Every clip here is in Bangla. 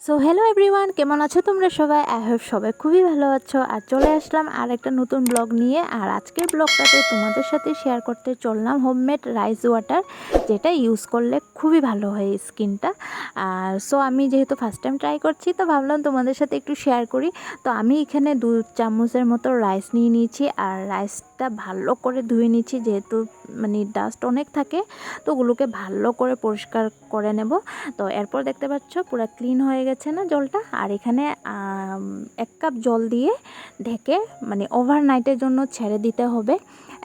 সো হ্যালো এভরিওয়ান, কেমন আছো তোমরা সবাই? আই হোপ সবাই খুবই ভালো আছো। আর চলে আসলাম আর একটা নতুন ব্লগ নিয়ে। আর আজকের ব্লগটাতে তোমাদের সাথে শেয়ার করতে চললাম হোমমেড রাইস ওয়াটার, যেটা ইউজ করলে খুবই ভালো হয় স্কিনটা। আর সো আমি যেহেতু ফার্স্ট টাইম ট্রাই করছি, তো ভাবলাম তোমাদের সাথে একটু শেয়ার করি। তো আমি এখানে 2 চামচের মতো রাইস নিয়ে নিয়েছি, আর রাইসটা ভালো করে ধুয়ে নিচ্ছি, যেহেতু মানে ডাস্ট অনেক থাকে, তো ওগুলোকে ভালো করে পরিষ্কার করে নেব। তো এরপর দেখতে পাচ্ছ পুরো ক্লিন হয়ে গেছে না জলটা। আর এখানে 1 কাপ জল দিয়ে ঢেকে মানে ওভারনাইটের জন্য ছেড়ে দিতে হবে।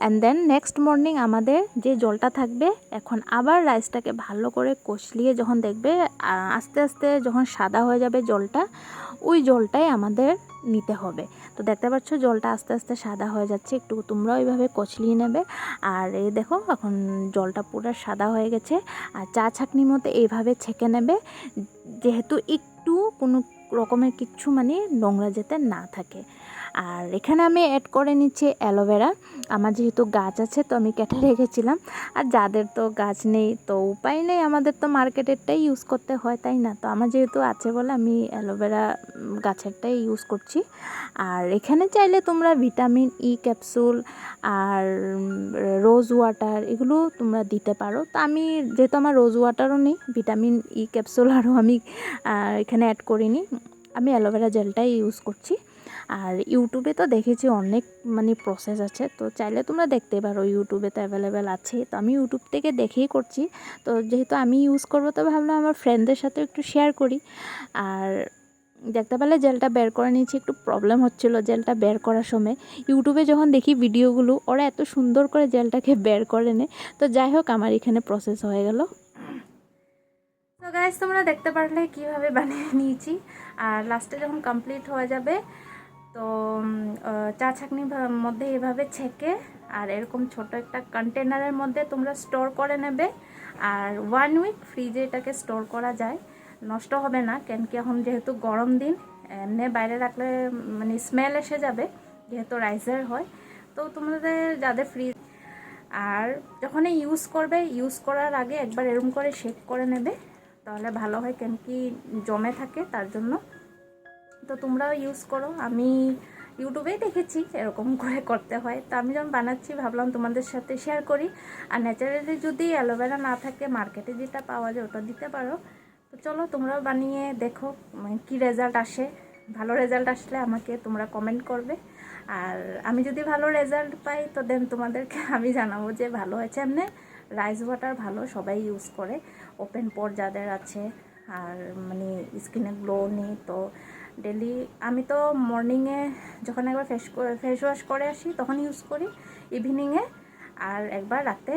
অ্যান্ড দেন নেক্সট মর্নিং আমাদের যে জলটা থাকবে, এখন আবার রাইসটাকে ভালো করে কষলিয়ে যখন দেখবে আস্তে আস্তে যখন সাদা হয়ে যাবে জলটা, ওই জলটাই আমাদের নিতে হবে। তো দেখতে পাচ্ছ জলটা আস্তে আস্তে সাদা হয়ে যাচ্ছে, একটু তোমরাও এইভাবে কচলিয়ে নেবে। আর এই দেখো এখন জলটা পুরো সাদা হয়ে গেছে। আর চা ছাঁকনির মতো এইভাবে ছেঁকে নেবে, যেহেতু একটু কোনো রকমের কিচ্ছু মানে নোংরা যেতে না থাকে। আর এখানে আমি অ্যাড করে নিচ্ছি অ্যালোভেরা। আমার যেহেতু গাছ আছে, তো আমি কেটে রেখেছিলাম। আর যাদের তো গাছ নেই, তো উপায় নেই, আমাদের তো মার্কেটেরটাই ইউজ করতে হয়, তাই না? তো আমার যেহেতু আছে বলে আমি অ্যালোভেরা গাছেরটাই ইউজ করছি। আর এখানে চাইলে তোমরা ভিটামিন ই ক্যাপসুল আর রোজ ওয়াটার এগুলো তোমরা দিতে পারো। তো আমি যেহেতু আমার রোজ ওয়াটারও নেই, ভিটামিন ই ক্যাপসুল আরও আমি এখানে অ্যাড করিনি, আমি অ্যালোভেরা জেলটাই ইউজ করছি। আর ইউটিউবে তো দেখেছি অনেক মানে প্রসেস আছে, তো চাইলে তোমরা দেখতে পারো, ইউটিউবে তো অ্যাভেলেবেল আছে। তো আমি ইউটিউব থেকে দেখেই করছি। তো যেহেতু আমি ইউজ করবো, তো ভাবলাম আমার ফ্রেন্ডদের সাথে একটু শেয়ার করি। আর দেখতে পেলে জেলটা বের করে নিয়েছি, একটু প্রবলেম হচ্ছিলো জেলটা বের করার সময়। ইউটিউবে যখন দেখি ভিডিওগুলো, ওরা এত সুন্দর করে জেলটাকে বের করে নেয়। তো যাই হোক, আমার এখানে প্রসেস হয়ে গেল। তো গাইস, তোমরা দেখতে পারলে কিভাবে বানিয়ে নিয়েছি। আর লাস্টে যখন কমপ্লিট হয়ে যাবে, তো চা ছাঁকনির মধ্যে এভাবে ছেঁকে আর এরকম ছোট একটা কন্টেনারের মধ্যে তোমরা স্টোর করে নেবে। আর 1 উইক ফ্রিজে এটাকে স্টোর করা যায়, নষ্ট হবে না। কেন কি এখন যেহেতু গরম দিন, এমনি বাইরে রাখলে মানে স্মেল এসে যাবে, যেহেতু রাইসের হয়। তো তোমাদের যাদের ফ্রিজ, আর যখন ইউজ করবে, ইউজ করার আগে একবার এরকম করে শেক করে নেবে, তাহলে ভালো হয়, কেন কি জমে থাকে তার জন্য। তো তোমরাও ইউজ করো। আমি ইউটিউবেই দেখেছি এরকম করে করতে হয়, তো আমি যখন বানাচ্ছি ভাবলাম তোমাদের সাথে শেয়ার করি। আর ন্যাচারালি যদি অ্যালোভেরা না থাকে, মার্কেটে যেটা পাওয়া যায় ওটা দিতে পারো। তো চলো তোমরাও বানিয়ে দেখো কি রেজাল্ট আসে। ভালো রেজাল্ট আসলে আমাকে তোমরা কমেন্ট করবে। আর আমি যদি ভালো রেজাল্ট পাই, তো দেন তোমাদেরকে আমি জানাবো যে ভালো হয়েছে। এমনি রাইস ওয়াটার ভালো, সবাই ইউজ করে, ওপেন পোর যাদের আছে আর মানে স্কিনে গ্লো নেই। তো ডেলি আমি তো মর্নিংয়ে যখন একবার ফেস ওয়াশ করে আসি তখন ইউজ করি, ইভিনিংয়ে আর একবার রাতে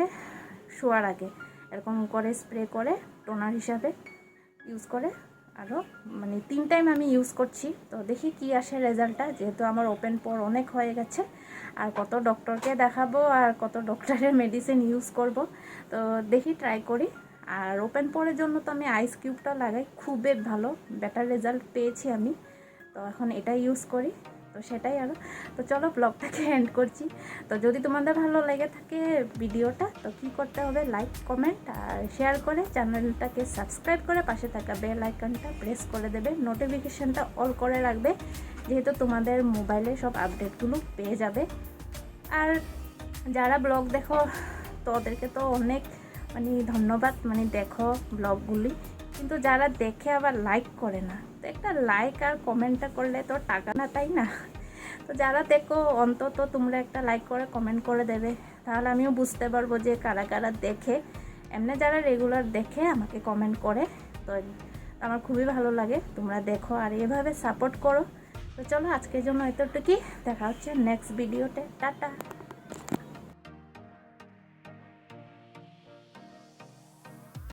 শোয়ার আগে এরকম করে স্প্রে করে টোনার হিসাবে ইউজ করে। আরও মানে 3 টাইম আমি ইউজ করছি। তো দেখি কি আসে রেজাল্টটা, যেহেতু আমার ওপেন পোর অনেক হয়ে গেছে। আর কত ডক্টরকে দেখাবো আর কত ডক্টরের মেডিসিন ইউজ করব, তো দেখি ট্রাই করি। আর ওপেন পোরের জন্য তো আমি আইস কিউবটা লাগাই, খুবই ভালো, বেটার রেজাল্ট পেয়েছি আমি। তো এখন এটা ইউজ করি, তো সেটাই আরও। তো চলো ব্লগটাকে এন্ড করছি। তো যদি তোমাদের ভালো লেগে থাকে ভিডিওটা, তো কি করতে হবে, লাইক কমেন্ট আর শেয়ার করে চ্যানেলটাকে সাবস্ক্রাইব করে পাশে থাকা বেল আইকনটা প্রেস করে দেবে, নোটিফিকেশানটা অল করে রাখবে, যেহেতু তোমাদের মোবাইলে সব আপডেটগুলো পেয়ে যাবে। আর যারা ব্লগ দেখো, তো ওদেরকে তো অনেক মানে ধন্যবাদ, মানে দেখো ব্লগগুলি, কিন্তু যারা দেখে আবার লাইক করে না, তো একটা লাইক আর কমেন্টটা করলে তো টাকা না, তাই না? তো যারা দেখো অন্তত তোমরা একটা লাইক করে কমেন্ট করে দেবে, তাহলে আমিও বুঝতে পারবো যে কারা কারা দেখে। এমনি যারা রেগুলার দেখে আমাকে কমেন্ট করে, তো আমার খুবই ভালো লাগে, তোমরা দেখো আর এভাবে সাপোর্ট করো। তো চলো আজকের জন্য এতটুকুই, দেখা হচ্ছে নেক্সট ভিডিওতে, টাটা।